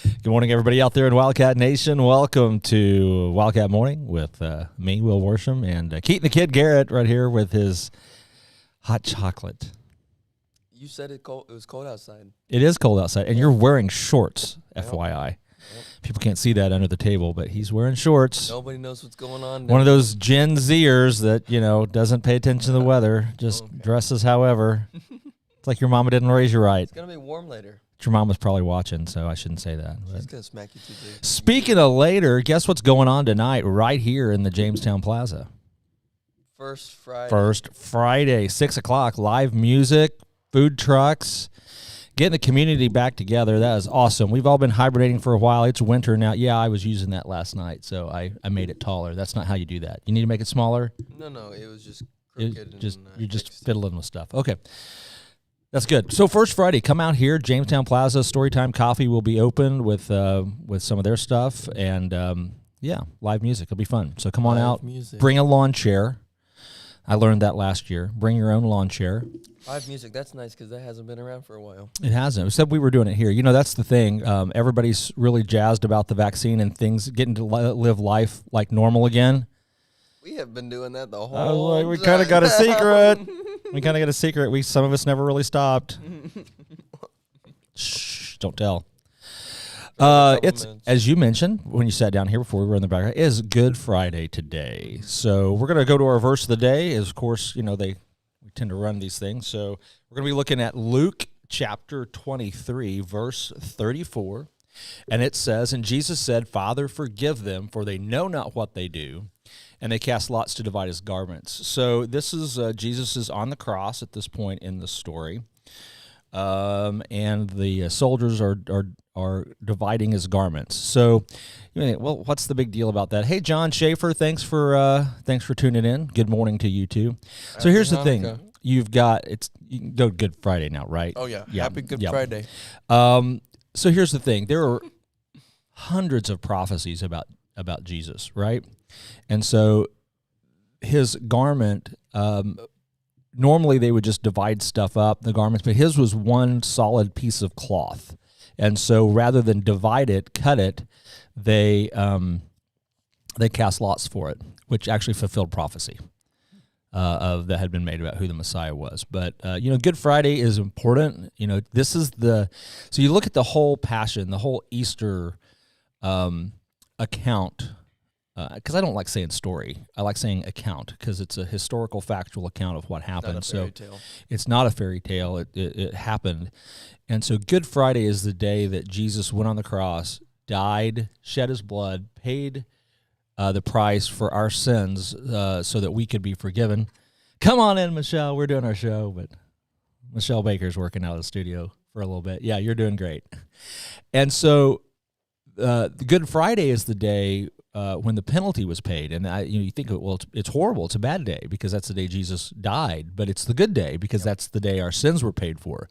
Good morning, everybody out there in Wildcat Nation. Welcome to Wildcat Morning with me, Will Worsham, and Keaton the Kid, Garrett, right here with his hot chocolate. You said it was cold outside. It is cold outside, and you're wearing shorts, Yep. FYI. Yep. People can't see that under the table, but he's wearing shorts. Nobody knows what's going on. One of those Gen Zers that, doesn't pay attention to the weather, just dresses however. It's like your mama didn't raise you right. It's going to be warm later. Your mom was probably watching, so I shouldn't say that. She's going to smack you too big. Speaking of later, guess what's going on tonight right here in the Jamestown Plaza? First Friday, 6 o'clock, live music, food trucks, getting the community back together. That is awesome. We've all been hibernating for a while. It's winter now. Yeah, I was using that last night, so I made it taller. That's not how you do that. You need to make it smaller? No, it was just crooked. You're just fiddling with stuff. Okay. That's good. So First Friday, come out here, Jamestown Plaza. Storytime Coffee will be open with some of their stuff, and live music. It'll be fun. So come on out. Music. Bring a lawn chair. I learned that last year. Bring your own lawn chair. Live music. That's nice because that hasn't been around for a while. It hasn't. Except we were doing it here. That's the thing. Everybody's really jazzed about the vaccine and things getting to live life like normal again. We have been doing that the whole time. We kind of got a secret. Some of us never really stopped. Shh, don't tell. It's, as you mentioned when you sat down here before we were in the background, is Good Friday today. So we're going to go to our verse of the day. Of course, we tend to run these things. So we're going to be looking at Luke chapter 23, verse 34. And it says, "And Jesus said, Father, forgive them, for they know not what they do. And they cast lots to divide his garments." So this is Jesus is on the cross at this point in the story, and the soldiers are dividing his garments. So, well, what's the big deal about that? Hey, John Schaefer, thanks for tuning in. Good morning to you too. So here's the thing: you can go Good Friday now, right? Oh yeah. Happy Good Friday. So here's the thing: there are hundreds of prophecies about Jesus, right? And so his garment, normally they would just divide stuff up, the garments, but his was one solid piece of cloth. And so rather than divide it, cut it, they cast lots for it, which actually fulfilled prophecy that had been made about who the Messiah was. But, Good Friday is important. This is so you look at the whole Passion, the whole Easter account, because I don't like saying story. I like saying account because it's a historical, factual account of what happened. Not a fairy tale. It's not a fairy tale. It happened. And so Good Friday is the day that Jesus went on the cross, died, shed his blood, paid the price for our sins so that we could be forgiven. Come on in, Michelle. We're doing our show, but Michelle Baker's working out of the studio for a little bit. Yeah, you're doing great. And so the Good Friday is the day when the penalty was paid, and you think, well, it's horrible. It's a bad day because that's the day Jesus died, but it's the good day because that's the day our sins were paid for.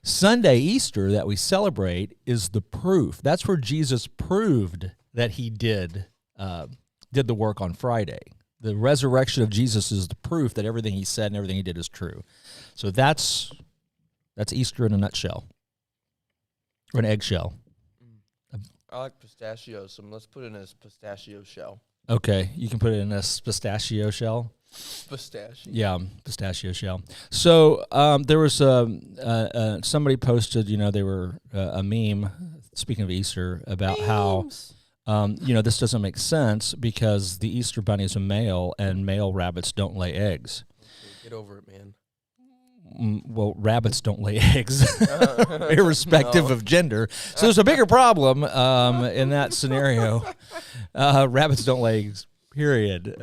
Sunday, Easter, that we celebrate is the proof. That's where Jesus proved that he did the work on Friday. The resurrection of Jesus is the proof that everything he said and everything he did is true. So that's Easter in a nutshell, or an eggshell. I like pistachios, so let's put it in a pistachio shell. Okay, you can put it in a pistachio shell. Pistachio. Yeah, pistachio shell. So there was somebody posted, they were a meme, speaking of Easter, about Memes. how, this doesn't make sense because the Easter bunny is a male and male rabbits don't lay eggs. Get over it, man. Well, rabbits don't lay eggs, irrespective of gender. So there's a bigger problem in that scenario. Rabbits don't lay eggs, period.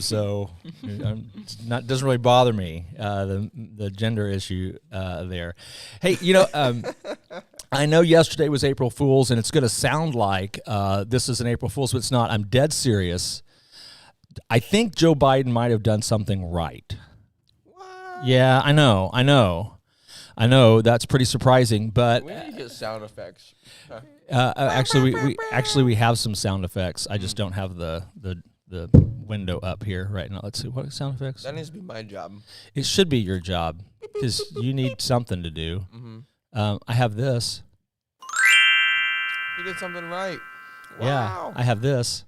So it doesn't really bother me, the gender issue there. Hey, I know yesterday was April Fool's, and it's going to sound like this is an April Fool's, but it's not. I'm dead serious. I think Joe Biden might have done something right. Yeah, I know. That's pretty surprising, but we need to get sound effects. we have some sound effects. I just don't have the window up here right now. Let's see, what sound effects? That needs to be my job. It should be your job because you need something to do. Mm-hmm. I have this. You did something right. Yeah, Wow. I have this.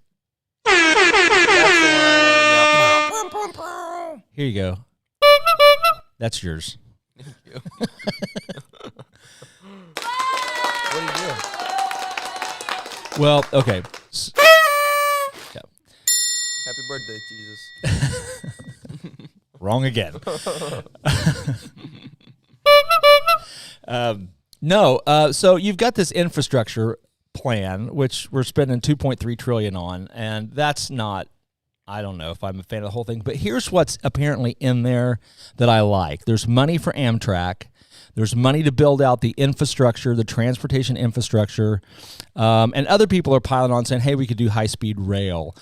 That's the one I wanted. Here you go. That's yours. Thank you. What do you do? Well, okay. Happy birthday, Jesus. Wrong again. No, so you've got this infrastructure plan, which we're spending $2.3 trillion on, and that's not, I don't know if I'm a fan of the whole thing, but here's what's apparently in there that I like. There's money for Amtrak. There's money to build out the infrastructure, the transportation infrastructure, and other people are piling on saying, hey, we could do high-speed rail.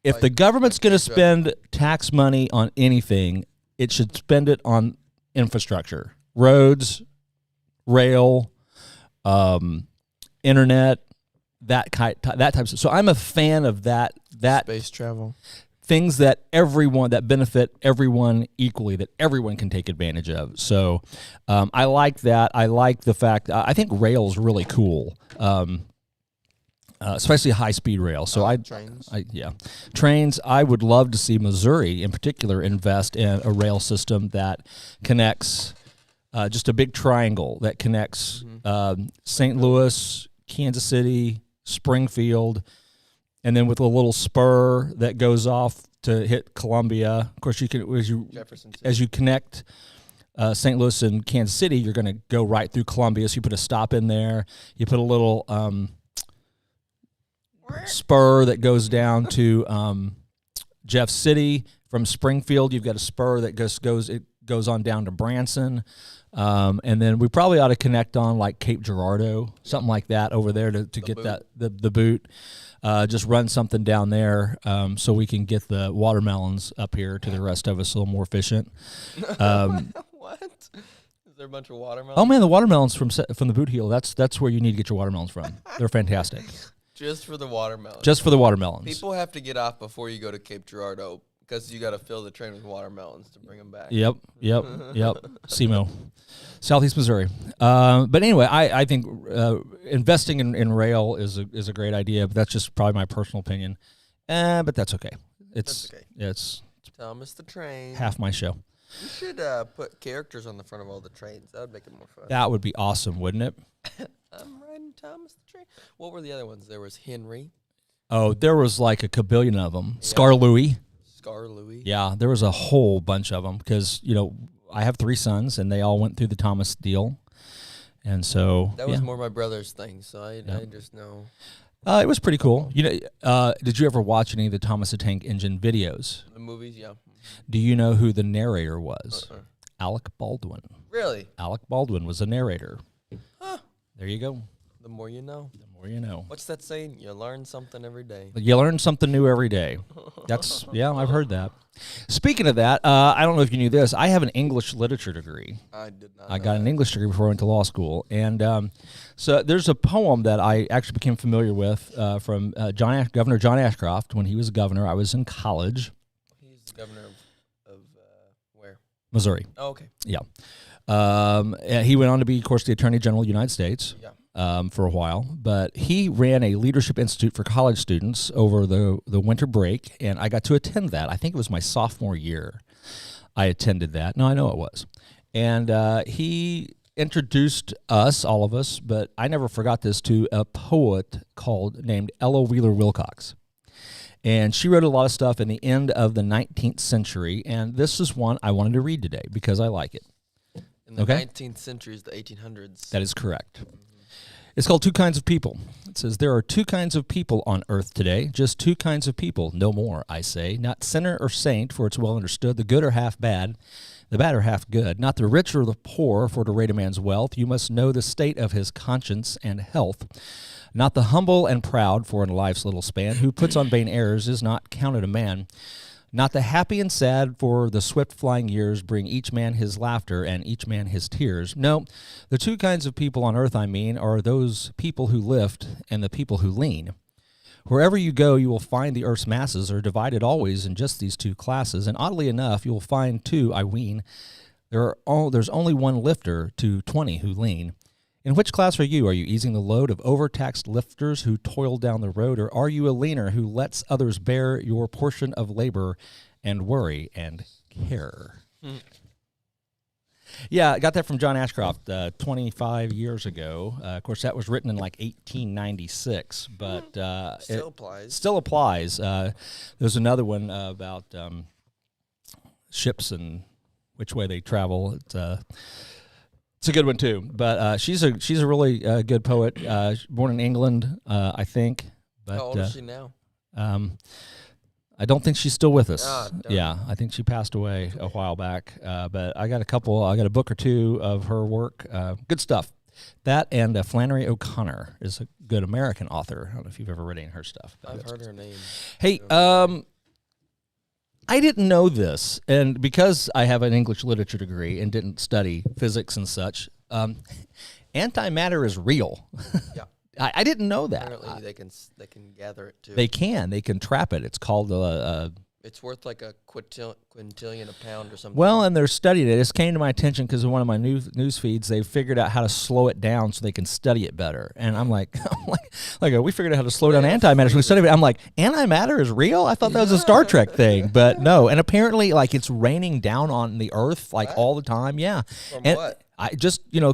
If the government's going to spend tax money on anything, it should spend it on infrastructure, roads, rail, internet, that type of stuff. So I'm a fan of that Space travel. Things that benefit everyone equally, that everyone can take advantage of. So I like that. I like the fact, I think rail is really cool. Especially high-speed rail. So trains. I would love to see Missouri, in particular, invest in a rail system that connects just a big triangle that connects St. Louis, Kansas City, Springfield, and then with a little spur that goes off to hit Columbia. Of course, you can as you connect St. Louis and Kansas City, you're going to go right through Columbia. So you put a stop in there. You put a little spur that goes down to Jeff City. From Springfield, you've got a spur that goes on down to Branson, and then we probably ought to connect on like Cape Girardeau, something like that over there to get boot. that the boot. Just run something down there so we can get the watermelons up here to the rest of us a little more efficient. What? Is there a bunch of watermelons? Oh man, the watermelons from the boot heel. That's where you need to get your watermelons from. They're fantastic. Just for the watermelons. Just for the watermelons. People have to get off before you go to Cape Girardeau because you got to fill the train with watermelons to bring them back. Yep. SEMO, Southeast Missouri. But anyway, I think investing in rail is a great idea, but that's just probably my personal opinion. But that's okay. It's Thomas the Train. half my show. You should put characters on the front of all the trains. That would make it more fun. That would be awesome, wouldn't it? I'm riding Thomas the Train. What were the other ones? There was Henry. Oh, there was like a kabillion of them. Yeah. Scar Louie. Yeah, there was a whole bunch of them because, I have 3 sons and they all went through the Thomas deal. And so that was more my brother's thing, so I just know. It was pretty cool. Did you ever watch any of the Thomas the Tank Engine videos? The movies, yeah. Do you know who the narrator was? Alec Baldwin. Really? Alec Baldwin was a narrator. Huh. There you go. The more you know. The more you know. What's that saying? You learn something every day. You learn something new every day. I've heard that. Speaking of that, I don't know if you knew this. I have an English literature degree. I did not. I got an English degree before I went to law school. And so there's a poem that I actually became familiar with from Governor John Ashcroft when he was governor. I was in college. He's the governor of where? Missouri. Oh, okay. Yeah. He went on to be, of course, the Attorney General of the United States. Yeah. For a while, but he ran a leadership institute for college students over the winter break, and I got to attend that. I think it was my sophomore year I attended that. No, I know it was. And he introduced us, all of us, but I never forgot this, to a poet named Ella Wheeler Wilcox. And she wrote a lot of stuff in the end of the 19th century, and this is one I wanted to read today because I like it. In the 19th century is the 1800s. That is correct. It's called Two Kinds of People. It says, there are 2 kinds of people on earth today, just 2 kinds of people, no more, I say. Not sinner or saint, for it's well understood, the good are half bad, the bad are half good. Not the rich or the poor, for to rate a man's wealth, you must know the state of his conscience and health. Not the humble and proud, for in life's little span, who puts on vain airs is not counted a man. Not the happy and sad, for the swift flying years bring each man his laughter and each man his tears. No, the 2 kinds of people on earth, I mean, are those people who lift and the people who lean. Wherever you go, you will find the earth's masses are divided always in just these 2 classes, and oddly enough, you will find too, I ween, there's only one lifter to 20 who lean. In which class are you? Are you easing the load of overtaxed lifters who toil down the road, or are you a leaner who lets others bear your portion of labor and worry and care? Yeah, I got that from John Ashcroft 25 years ago. Of course, that was written in like 1896, but still applies. There's another one about ships and which way they travel. It's a good one too. But she's a really good poet. Born in England, I think. But, how old is she now? I don't think she's still with us. Yeah, I think she passed away a while back. But I got a book or two of her work. Good stuff. That and Flannery O'Connor is a good American author. I don't know if you've ever read any of her stuff. I've heard her name. Hey, I didn't know this, and because I have an English literature degree and didn't study physics and such, antimatter is real. Yeah. I didn't know that. Apparently, they can gather it too. They can trap it. It's called it's worth like a quintillion a pound or something. Well, and they're studying it. It just came to my attention because of one of my news feeds. They figured out how to slow it down so they can study it better. And I'm like, we figured out how to slow down antimatter. So we studied it. I'm like, antimatter is real? I thought that was a Star Trek thing, but no. And apparently, like, it's raining down on the Earth like all the time. Yeah. From and what?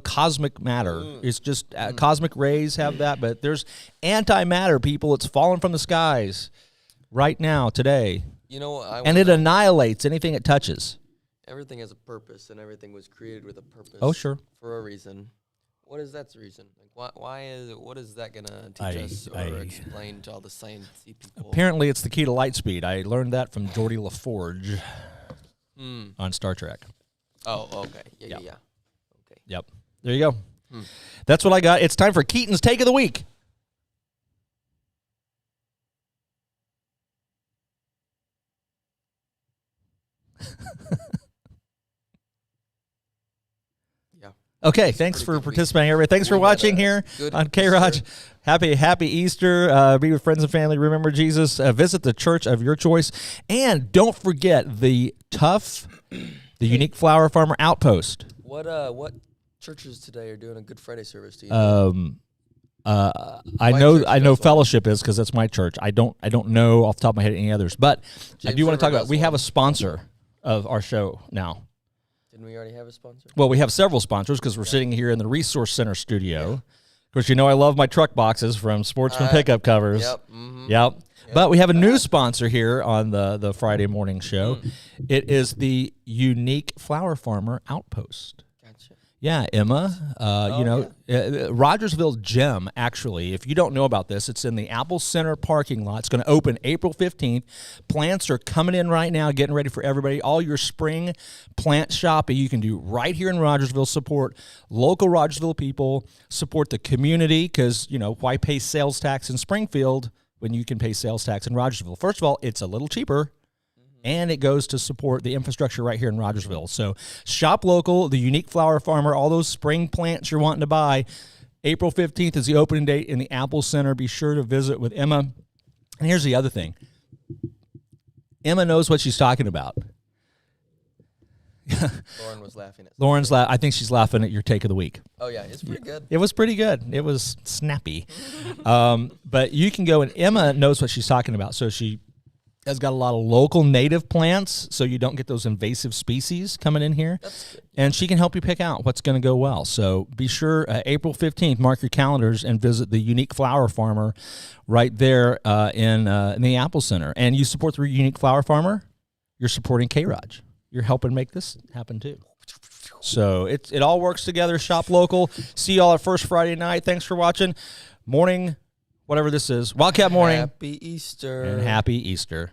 Cosmic matter. It's just cosmic rays have that, but there's antimatter, people. It's falling from the skies right now, today. And it annihilates anything it touches. Everything has a purpose, and everything was created with a purpose. Oh, sure. For a reason. What is that reason? Like, what is that going to teach us or explain to all the sciencey people? Apparently, it's the key to light speed. I learned that from Geordie LaForge on Star Trek. Oh, okay. Yeah. Okay. Yep. There you go. That's what I got. It's time for Keaton's Take of the Week. Yeah. Okay, thanks for participating, everybody. Thanks for watching here on K-ROG. Happy Easter. Be with friends and family. Remember Jesus. Visit the church of your choice. And don't forget the Unique Flower Farmer Outpost. What churches today are doing a Good Friday service? Do you I know Fellowship is because that's my church. I don't know off the top of my head any others, but I do want to talk about. We have a sponsor of our show now. Didn't we already have a sponsor? Well, we have several sponsors because we're sitting here in the Resource Center studio. Yeah. Of course, I love my truck boxes from Sportsman Pickup Covers. Yep. Mm-hmm. Yep. But we have a new sponsor here on the Friday morning show. It is the Unique Flower Farmer Outpost. Gotcha. Yeah, Emma. Rogersville Gym, actually, if you don't know about this, it's in the Apple Center parking lot. It's going to open April 15th. Plants are coming in right now, getting ready for everybody. All your spring plant shopping you can do right here in Rogersville. Support local Rogersville people. Support the community because, why pay sales tax in Springfield when you can pay sales tax in Rogersville? First of all, it's a little cheaper. And it goes to support the infrastructure right here in Rogersville. So shop local, the Unique Flower Farmer, all those spring plants you're wanting to buy. April 15th is the opening date in the Apple Center. Be sure to visit with Emma. And here's the other thing. Emma knows what she's talking about. Lauren was laughing at I think she's laughing at your take of the week. Oh, yeah. It's pretty good. It was pretty good. It was snappy. But you can go, and Emma knows what she's talking about. So she has got a lot of local native plants, so you don't get those invasive species coming in here. That's good. And she can help you pick out what's going to go well. So be sure, April 15th, mark your calendars and visit the Unique Flower Farmer right there in the Apple Center. And you support the Unique Flower Farmer, you're supporting K-ROG. You're helping make this happen too. So it all works together. Shop local. See y'all at First Friday night. Thanks for watching. Morning, whatever this is. Wildcat Morning. Happy Easter. And happy Easter.